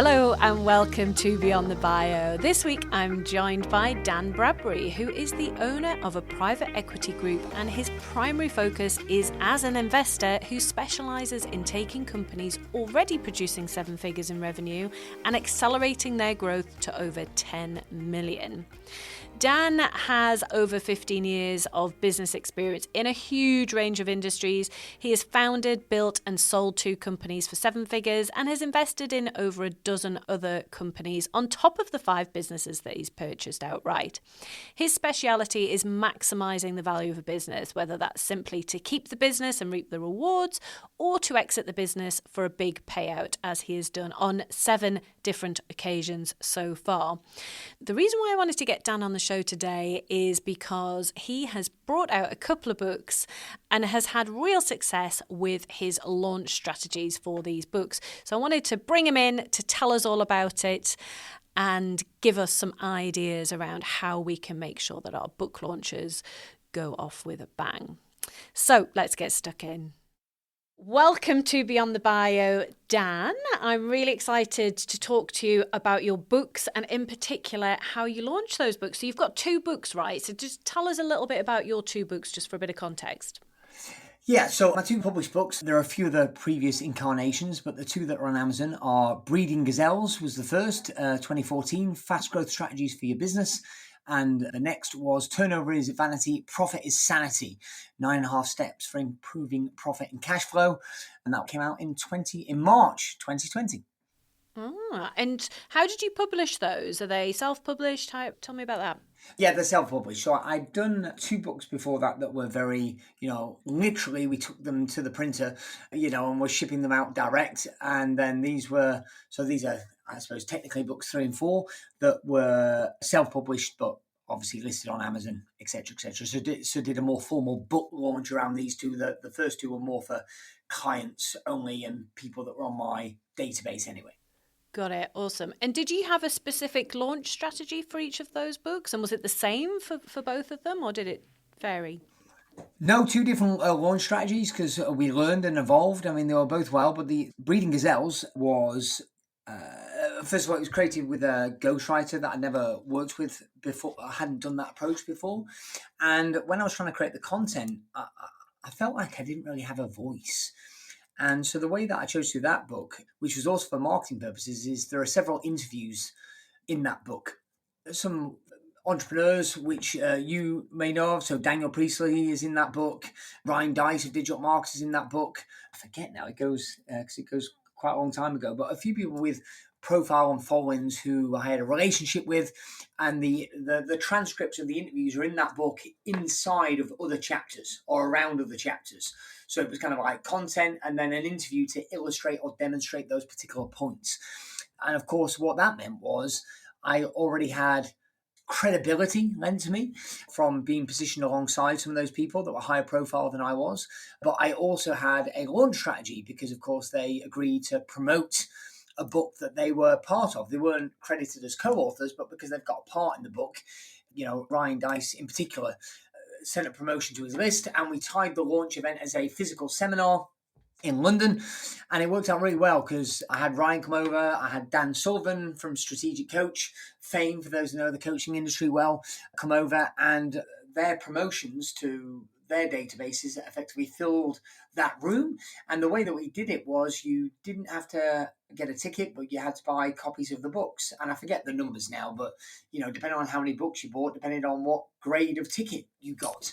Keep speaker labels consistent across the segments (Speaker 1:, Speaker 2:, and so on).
Speaker 1: Hello and welcome to Beyond the Bio. This week I'm joined by Dan Bradbury, who is the owner of a private equity group, and his primary focus is as an investor who specialises in taking companies already producing 7 figures in revenue and accelerating their growth to over 10 million. Dan has over 15 years of business experience in a huge range of industries. He has founded, built and sold 2 companies for 7 figures and has invested in over a dozen other companies on top of the 5 businesses that he's purchased outright. His speciality is maximising the value of a business, whether that's simply to keep the business and reap the rewards or to exit the business for a big payout, as he has done on 7 different occasions so far. The reason why I wanted to get Dan on the show today is because he has brought out a couple of books and has had real success with his launch strategies for these books. So I wanted to bring him in to tell us all about it and give us some ideas around how we can make sure that our book launches go off with a bang. So let's get stuck in. Welcome to Beyond the Bio, Dan. I'm really excited to talk to you about your books and in particular how you launch those books. So you've got 2 books, right? So just tell us a little bit about your 2 books just for a bit of context.
Speaker 2: Yeah, so my 2 published books, there are a few of the previous incarnations, but the 2 that are on Amazon are Breeding Gazelles was the first, 2014, Fast Growth Strategies for Your Business. And the next was Turnover is Vanity, Profit is Sanity, 9.5 steps for improving profit and cash flow. And that came out in March 2020.
Speaker 1: And how did you publish those? Are they self-published? Tell me about that.
Speaker 2: Yeah, they're self-published. So I'd done 2 books before that were very, literally we took them to the printer, and we're shipping them out direct. And then these are, I suppose, technically books 3 and 4 that were self-published, but obviously listed on Amazon, etc., etc. So did a more formal book launch around these 2. The first 2 were more for clients only and people that were on my database anyway.
Speaker 1: Got it. Awesome. And did you have a specific launch strategy for each of those books? And was it the same for both of them, or did it vary?
Speaker 2: No, 2 different launch strategies because we learned and evolved. I mean, they were both well, but the Breeding Gazelles was, first of all, it was created with a ghostwriter that I never worked with before. I hadn't done that approach before. And when I was trying to create the content, I felt like I didn't really have a voice. And so the way that I chose to do that book, which was also for marketing purposes, is there are several interviews in that book. Some entrepreneurs, which you may know of. So Daniel Priestley is in that book. Ryan Dice of Digital Marketers is in that book. I forget now, it goes quite a long time ago. But a few people with profile and followings who I had a relationship with, and the transcripts of the interviews are in that book inside of other chapters or around other chapters. So it was kind of like content and then an interview to illustrate or demonstrate those particular points. And of course, what that meant was I already had credibility lent to me from being positioned alongside some of those people that were higher profile than I was. But I also had a launch strategy because, of course, they agreed to promote a book that they were part of. They weren't credited as co-authors, but because they've got a part in the book, Ryan Dice in particular sent a promotion to his list, and we tied the launch event as a physical seminar in London, and it worked out really well because I had Ryan come over, I had Dan Sullivan from Strategic Coach fame, for those who know the coaching industry well, come over, and their promotions to their databases effectively filled that room. And the way that we did it was you didn't have to get a ticket, but you had to buy copies of the books. And I forget the numbers now, but depending on how many books you bought, depending on what grade of ticket you got.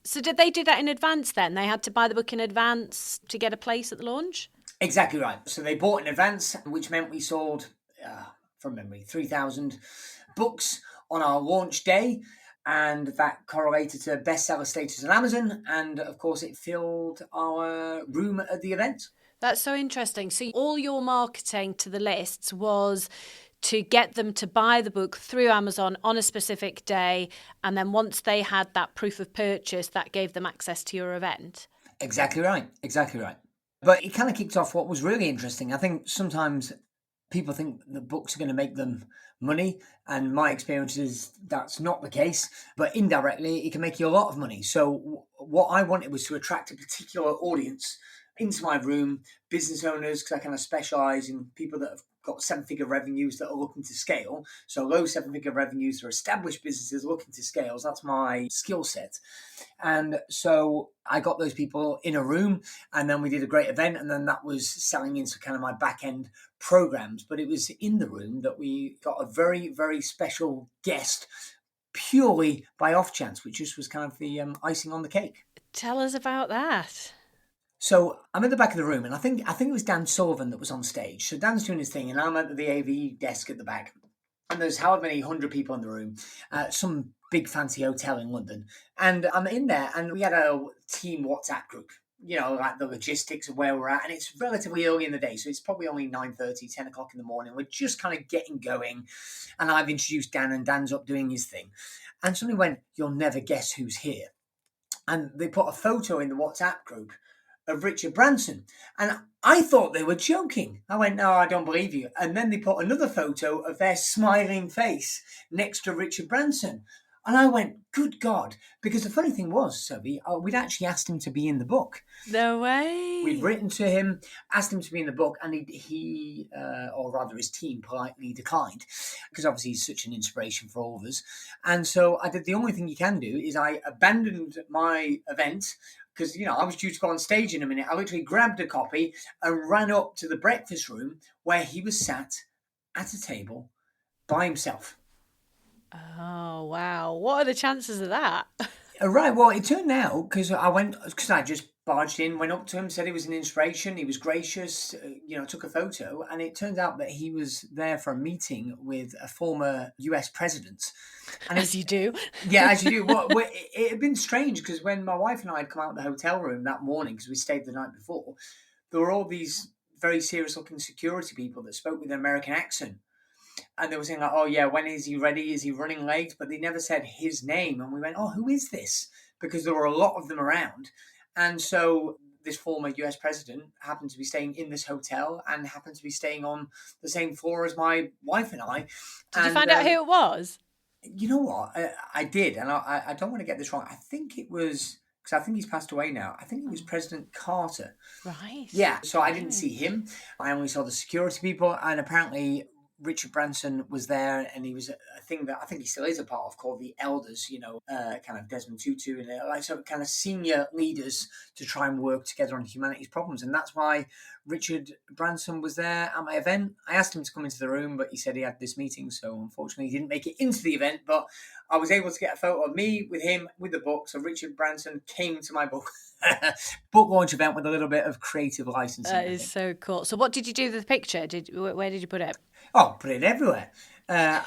Speaker 1: So did they do that in advance then? They had to buy the book in advance to get a place at the launch?
Speaker 2: Exactly right. So they bought in advance, which meant we sold, from memory, 3,000 books on our launch day. And that correlated to bestseller status on Amazon. And of course, it filled our room at the event.
Speaker 1: That's so interesting. So all your marketing to the lists was to get them to buy the book through Amazon on a specific day. And then once they had that proof of purchase, that gave them access to your event.
Speaker 2: Exactly right. Exactly right. But it kind of kicked off what was really interesting. I think sometimes people think the books are going to make them money, and my experience is that's not the case, but indirectly it can make you a lot of money. So what I wanted was to attract a particular audience into my room business owners, because I kind of specialise in people that have got 7-figure revenues that are looking to scale. So low 7-figure revenues for established businesses looking to scale. So that's my skill set. And so I got those people in a room, and then we did a great event, and then that was selling into kind of my back end programs. But it was in the room that we got a very, very special guest purely by off chance, which just was kind of the icing on the cake.
Speaker 1: Tell us about that.
Speaker 2: So I'm at the back of the room, and I think it was Dan Sullivan that was on stage. So Dan's doing his thing, and I'm at the AV desk at the back. And there's however many 100 people in the room, some big fancy hotel in London. And I'm in there, and we had a team WhatsApp group, like the logistics of where we're at. And it's relatively early in the day, so it's probably only 9:30, 10 o'clock in the morning. We're just kind of getting going. And I've introduced Dan, and Dan's up doing his thing. And somebody went, "You'll never guess who's here." And they put a photo in the WhatsApp group of Richard Branson. And I thought they were joking. I went, "No, I don't believe you." And then they put another photo of their smiling face next to Richard Branson. And I went, "Good God." Because the funny thing was, Sophie, we'd actually asked him to be in the book.
Speaker 1: No way.
Speaker 2: We'd written to him, asked him to be in the book, and he or rather his team, politely declined, because obviously he's such an inspiration for all of us. And so I did the only thing you can do is I abandoned my event, because, I was due to go on stage in a minute. I literally grabbed a copy and ran up to the breakfast room where he was sat at a table by himself.
Speaker 1: Oh, wow. What are the chances of that?
Speaker 2: Right. Well, it turned out, because I just barged in, went up to him, said he was an inspiration. He was gracious, took a photo. And it turns out that he was there for a meeting with a former US president. And
Speaker 1: as you do.
Speaker 2: Yeah, as you do. Well, it had been strange, because when my wife and I had come out of the hotel room that morning, because we stayed the night before, there were all these very serious looking security people that spoke with an American accent. And they were saying, like, "Oh, yeah, when is he ready? Is he running late?" But they never said his name. And we went, "Oh, who is this?" Because there were a lot of them around. And so this former US president happened to be staying in this hotel and happened to be staying on the same floor as my wife and I.
Speaker 1: Did you find out who it was?
Speaker 2: You know what? I did. And I don't want to get this wrong. I think it was, because I think he's passed away now. I think it was President Carter.
Speaker 1: Right.
Speaker 2: Yeah. So I didn't see him. I only saw the security people. And apparently Richard Branson was there, and he was a thing that I think he still is a part of, called the Elders, kind of Desmond Tutu, and like sort of kind of senior leaders to try and work together on humanity's problems. And that's why Richard Branson was there at my event. I asked him to come into the room, but he said he had this meeting, so unfortunately he didn't make it into the event. But I was able to get a photo of me with him with the book. So Richard Branson came to my book launch event with a little bit of creative licensing.
Speaker 1: That is so cool. So what did you do with the picture? Where did you put it?
Speaker 2: Oh, put it everywhere.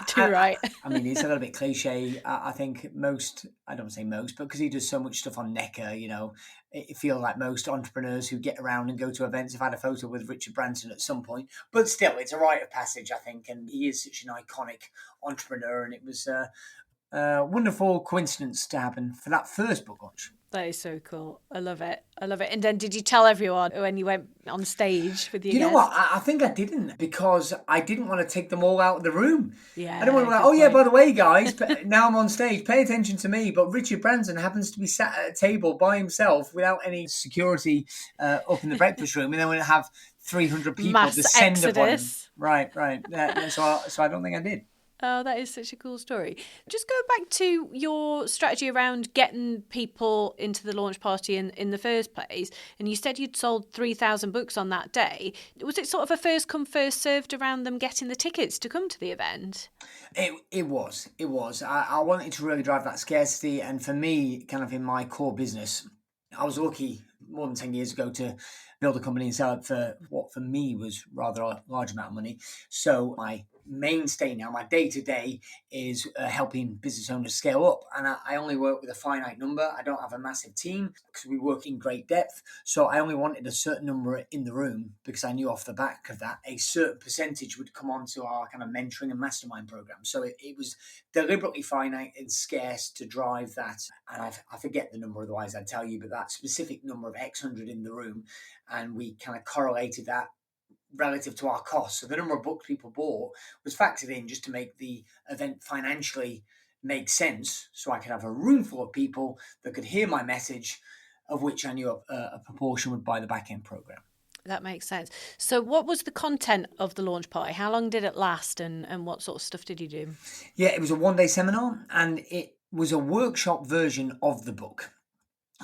Speaker 1: Too right.
Speaker 2: I mean, it's a little bit cliche. I think most, I don't say most, but because he does so much stuff on Necker, it feels like most entrepreneurs who get around and go to events have had a photo with Richard Branson at some point. But still, it's a rite of passage, I think. And he is such an iconic entrepreneur. And it was a wonderful coincidence to happen for that first book launch.
Speaker 1: That is so cool. I love it. And then did you tell everyone when you went on stage with your guests?
Speaker 2: You know what? I think I didn't, because I didn't want to take them all out of the room.
Speaker 1: Yeah.
Speaker 2: I don't want to be like, "Oh, yeah, by the way, guys, now I'm on stage. Pay attention to me." But Richard Branson happens to be sat at a table by himself without any security up in the breakfast room. And then we'll have 300 people
Speaker 1: Mass
Speaker 2: descend upon him.
Speaker 1: exodus.
Speaker 2: Right. So I don't think I did.
Speaker 1: Oh, that is such a cool story. Just go back to your strategy around getting people into the launch party in the first place. And you said you'd sold 3,000 books on that day. Was it sort of a first come, first served around them getting the tickets to come to the event?
Speaker 2: It was. I wanted to really drive that scarcity. And for me, kind of in my core business, I was lucky more than 10 years ago to build a company and sell it for what for me was rather a large amount of money. So my mainstay now, my day-to-day is helping business owners scale up. And I only work with a finite number. I don't have a massive team because we work in great depth. So I only wanted a certain number in the room because I knew off the back of that, a certain percentage would come onto our kind of mentoring and mastermind program. So it was deliberately finite and scarce to drive that. And I forget the number, otherwise I'd tell you, but that specific number of X hundred in the room. And we kind of correlated that relative to our costs. So the number of books people bought was factored in just to make the event financially make sense. So I could have a room full of people that could hear my message of which I knew a proportion would buy the back-end program.
Speaker 1: That makes sense. So what was the content of the launch party? How long did it last, and what sort of stuff did you do?
Speaker 2: Yeah, it was a one-day seminar, and it was a workshop version of the book.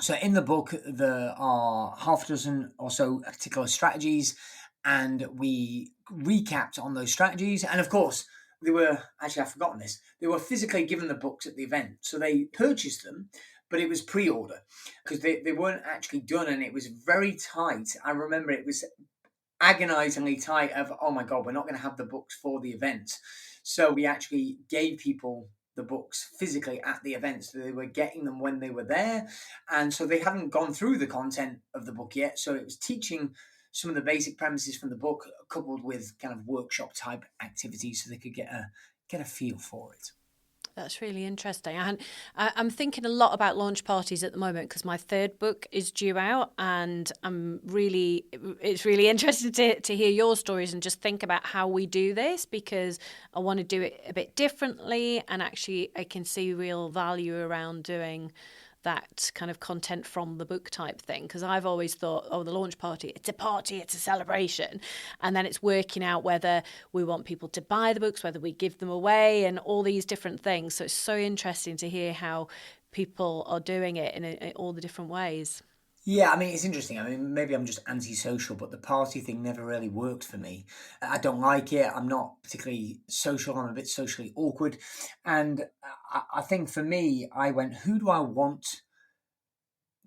Speaker 2: So in the book, there are half a dozen or so particular strategies, and we recapped on those strategies. And of course, they were, actually I've forgotten this, they were physically given the books at the event. So they purchased them, but it was pre-order because they weren't actually done, and it was very tight. I remember it was agonizingly tight of, oh my God, we're not going to have the books for the event. So we actually gave people the books physically at the event, so they were getting them when they were there, and so they hadn't gone through the content of the book yet. So it was teaching some of the basic premises from the book, coupled with kind of workshop type activities, so they could get a feel for it.
Speaker 1: That's really interesting. I'm thinking a lot about launch parties at the moment because my third book is due out, and it's really interesting to hear your stories and just think about how we do this, because I want to do it a bit differently, and actually I can see real value around doing that kind of content from the book type thing, because I've always thought, oh, the launch party, it's a celebration, and then it's working out whether we want people to buy the books, whether we give them away, and all these different things. So it's so interesting to hear how people are doing it in all the different ways.
Speaker 2: Yeah, I mean, it's interesting. I mean, maybe I'm just antisocial, but the party thing never really worked for me. I don't like it. I'm not particularly social. I'm a bit socially awkward. And I think for me, I went, who do I want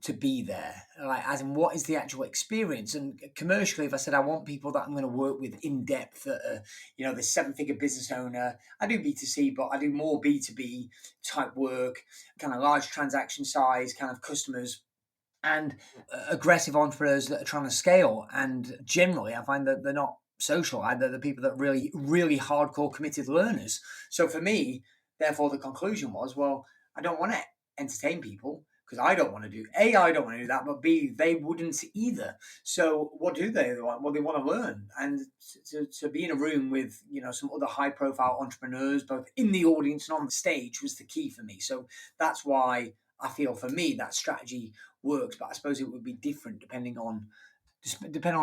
Speaker 2: to be there? Like, as in, what is the actual experience? And commercially, if I said I want people that I'm going to work with in depth, that are, the 7-figure business owner, I do B2C, but I do more B2B type work, kind of large transaction size kind of customers, and aggressive entrepreneurs that are trying to scale. And generally, I find that they're not social. They're the people that really, really hardcore committed learners. So for me, therefore, the conclusion was, well, I don't want to entertain people because I don't want to do, A, I don't want to do that, but B, they wouldn't either. So what do they want? Well, they want to learn. And to be in a room with, some other high profile entrepreneurs, both in the audience and on the stage, was the key for me. So that's why I feel for me that strategy works, but I suppose it would be different depending on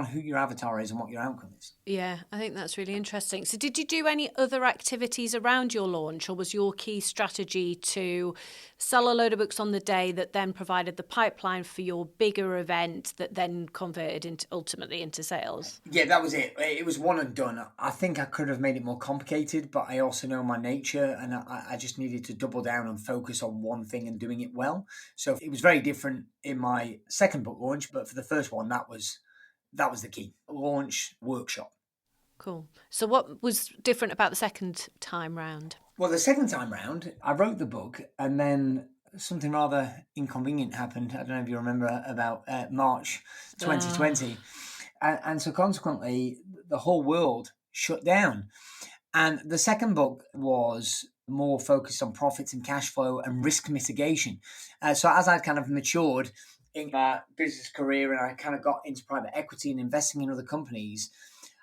Speaker 2: who your avatar is and what your outcome is.
Speaker 1: Yeah, I think that's really interesting. So did you do any other activities around your launch, or was your key strategy to sell a load of books on the day that then provided the pipeline for your bigger event that then converted ultimately into sales?
Speaker 2: Yeah, that was it. It was one and done. I think I could have made it more complicated, but I also know my nature, and I just needed to double down and focus on one thing and doing it well. So it was very different in my second book launch, but for the first one, that was the key. Launch, workshop.
Speaker 1: Cool. So what was different about the second time round?
Speaker 2: Well, the second time round, I wrote the book, and then something rather inconvenient happened. I don't know if you remember, about March 2020. And so consequently, the whole world shut down. And the second book was more focused on profits and cash flow and risk mitigation. So as I kind of matured in my business career, and I kind of got into private equity and investing in other companies,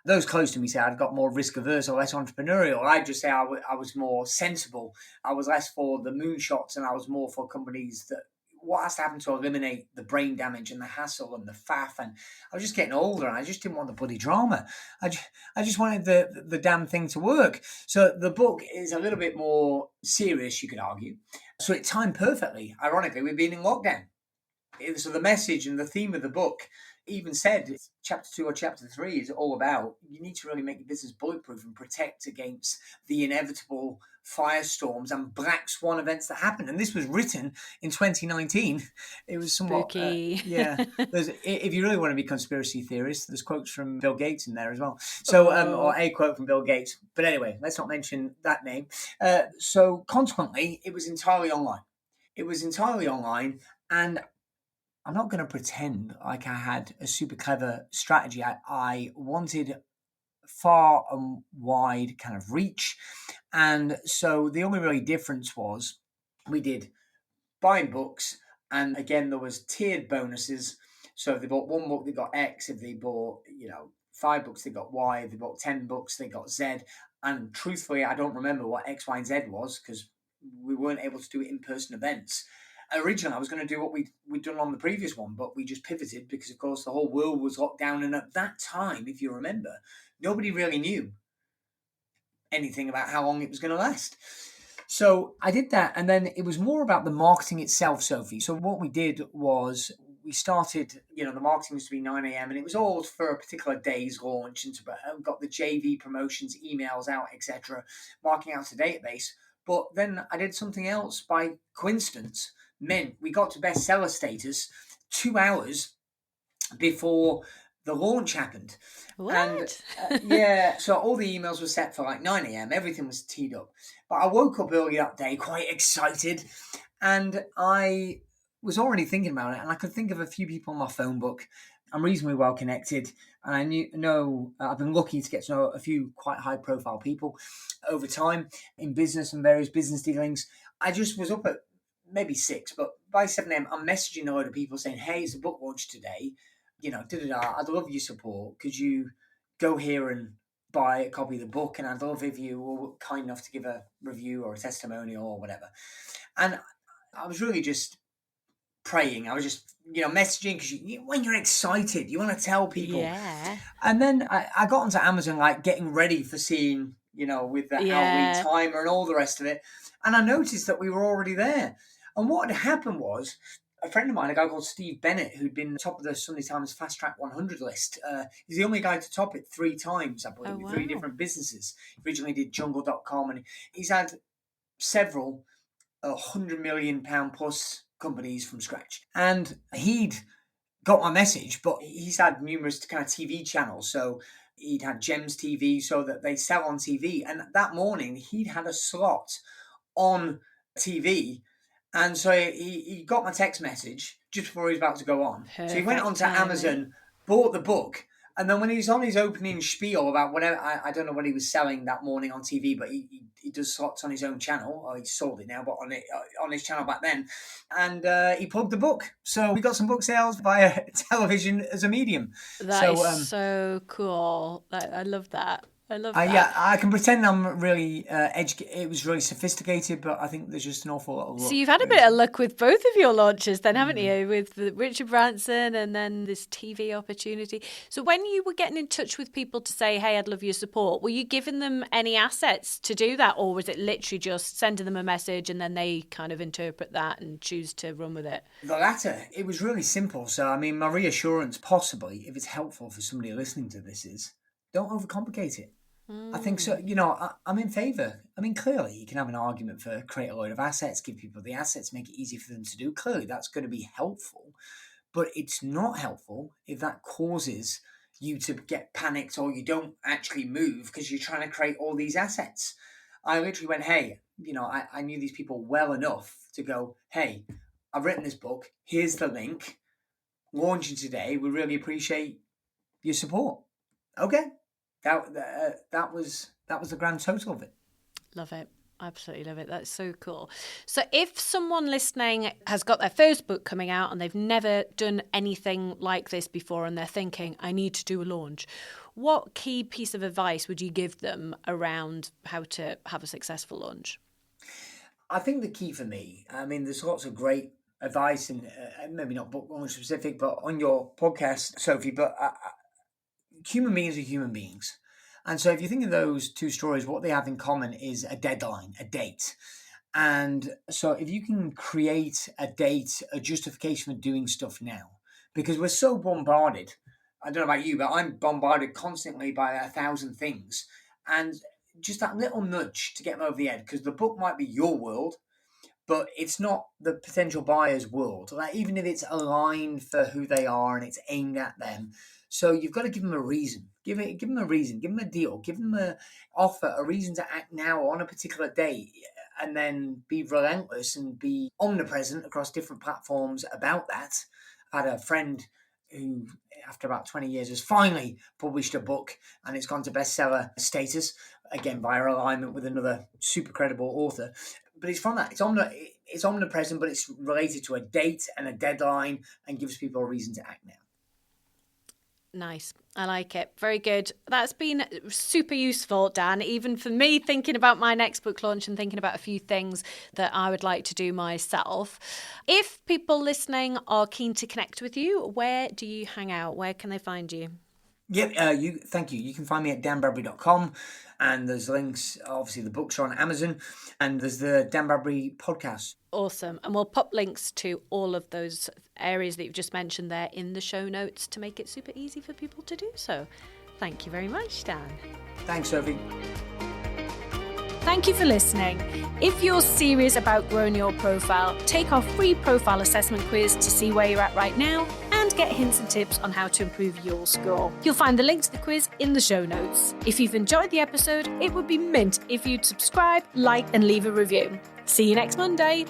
Speaker 2: those close to me say I'd got more risk averse or less entrepreneurial. I'd just say I was more sensible. I was less for the moonshots, and I was more for companies that, what has to happen to eliminate the brain damage and the hassle and the faff. And I was just getting older, and I just didn't want the bloody drama. I just wanted the damn thing to work. So the book is a little bit more serious, you could argue. So it timed perfectly. Ironically, we've been in lockdown. So the message and the theme of the book even said, chapter 2 or chapter 3 is all about, you need to really make your business bulletproof and protect against the inevitable firestorms and black swan events that happen. And this was written in 2019. It was somewhat
Speaker 1: spooky.
Speaker 2: If you really want to be conspiracy theorists, there's quotes from Bill Gates in there as well. So, or a quote from Bill Gates. But anyway, let's not mention that name. So consequently, it was entirely online. And I'm not going to pretend like I had a super clever strategy. I wanted far and wide kind of reach. And so the only really difference was we did buying books. And again, there was tiered bonuses. So if they bought one book, they got X. If they bought, 5 books, they got Y. If they bought 10 books, they got Z. And truthfully, I don't remember what X, Y, and Z was because we weren't able to do in-person events. Originally, I was going to do what we'd done on the previous one, but we just pivoted because, of course, the whole world was locked down. And at that time, if you remember, nobody really knew anything about how long it was going to last. So I did that, and then it was more about the marketing itself, Sophie. So what we did was we started, the marketing was to be 9 a.m. and it was all for a particular day's launch, and got the JV promotions, emails out, etc., marking out a database. But then I did something else by coincidence. Meant we got to bestseller status 2 hours before the launch happened.
Speaker 1: What?
Speaker 2: And so all the emails were set for like 9 a.m. Everything was teed up. But I woke up early that day quite excited, and I was already thinking about it, and I could think of a few people in my phone book. I'm reasonably well connected, and I know I've been lucky to get to know a few quite high profile people over time in business and various business dealings. I just was up at maybe 6, but by 7 a.m. I'm messaging a load of people saying, hey, it's a book launch today. I'd love your support. Could you go here and buy a copy of the book? And I'd love if you were kind enough to give a review or a testimonial or whatever. And I was really just praying. I was just, messaging because when you're excited, you want to tell people.
Speaker 1: Yeah.
Speaker 2: And then I got onto Amazon, like getting ready for seeing, with the outreach timer and all the rest of it. And I noticed that we were already there. And what had happened was, a friend of mine, a guy called Steve Bennett, who'd been top of the Sunday Times Fast Track 100 list. He's the only guy to top it 3 times, I believe, with 3 different businesses. He originally did jungle.com, and he's had several £100 million plus companies from scratch. And he'd got my message, but he's had numerous kind of TV channels. So he'd had Gems TV, so that they sell on TV. And that morning, he'd had a slot on TV. And so he got my text message just before he was about to go on.
Speaker 1: Perfect
Speaker 2: so he went onto Amazon, bought the book, and then when he was on his opening spiel about whatever, I don't know what he was selling that morning on TV, but he does slots on his own channel, or he sold it now, but on his channel back then, and he plugged the book. So we got some book sales via television as a medium.
Speaker 1: That is so cool. I love that. I love that.
Speaker 2: Yeah, I can pretend I'm really it was really sophisticated, but I think there's just an awful lot of luck.
Speaker 1: So you've had a bit of luck with both of your launches then, haven't you? With Richard Branson and then this TV opportunity. So when you were getting in touch with people to say, hey, I'd love your support, were you giving them any assets to do that? Or was it literally just sending them a message and then they kind of interpret that and choose to run with it?
Speaker 2: The latter. It was really simple. So, I mean, my reassurance, possibly, if it's helpful for somebody listening to this, is don't overcomplicate it. I think so. I'm in favour. I mean, clearly, you can have an argument for create a load of assets, give people the assets, make it easy for them to do. Clearly, that's going to be helpful. But it's not helpful if that causes you to get panicked or you don't actually move because you're trying to create all these assets. I literally went, hey, I knew these people well enough to go, hey, I've written this book. Here's the link. Launching today. We really appreciate your support. Okay. That was the grand total of it.
Speaker 1: Love it. Absolutely love it. That's so cool. So if someone listening has got their first book coming out and they've never done anything like this before and they're thinking, I need to do a launch, what key piece of advice would you give them around how to have a successful launch?
Speaker 2: I think the key for me, I mean, there's lots of great advice and maybe not book launch specific, but on your podcast, Sophie, but human beings are human beings. And so if you think of those 2 stories, what they have in common is a deadline, a date. And so if you can create a date, a justification for doing stuff now, because we're so bombarded, I don't know about you, but I'm bombarded constantly by 1,000 things. And just that little nudge to get them over the edge, because the book might be your world, but it's not the potential buyer's world. Like, even if it's aligned for who they are and it's aimed at them. So you've got to give them a reason. Give them a reason. Give them a deal. Give them an offer, a reason to act now on a particular day, and then be relentless and be omnipresent across different platforms about that. I had a friend who, after about 20 years, has finally published a book, and it's gone to bestseller status, again, via alignment with another super credible author. But it's from that. It's omnipresent, but it's related to a date and a deadline and gives people a reason to act now.
Speaker 1: Nice. I like it. Very good. That's been super useful, Dan, even for me thinking about my next book launch and thinking about a few things that I would like to do myself. If people listening are keen to connect with you, where do you hang out? Where can they find you?
Speaker 2: Yep, thank you. You can find me at danbradbury.com, and there's links. Obviously, the books are on Amazon, and there's the Dan Bradbury podcast.
Speaker 1: Awesome. And we'll pop links to all of those areas that you've just mentioned there in the show notes to make it super easy for people to do so. Thank you very much, Dan.
Speaker 2: Thanks, Sophie.
Speaker 1: Thank you for listening. If you're serious about growing your profile, take our free profile assessment quiz to see where you're at right now and get hints and tips on how to improve your score. You'll find the link to the quiz in the show notes. If you've enjoyed the episode, it would be mint if you'd subscribe, like, and leave a review. See you next Monday.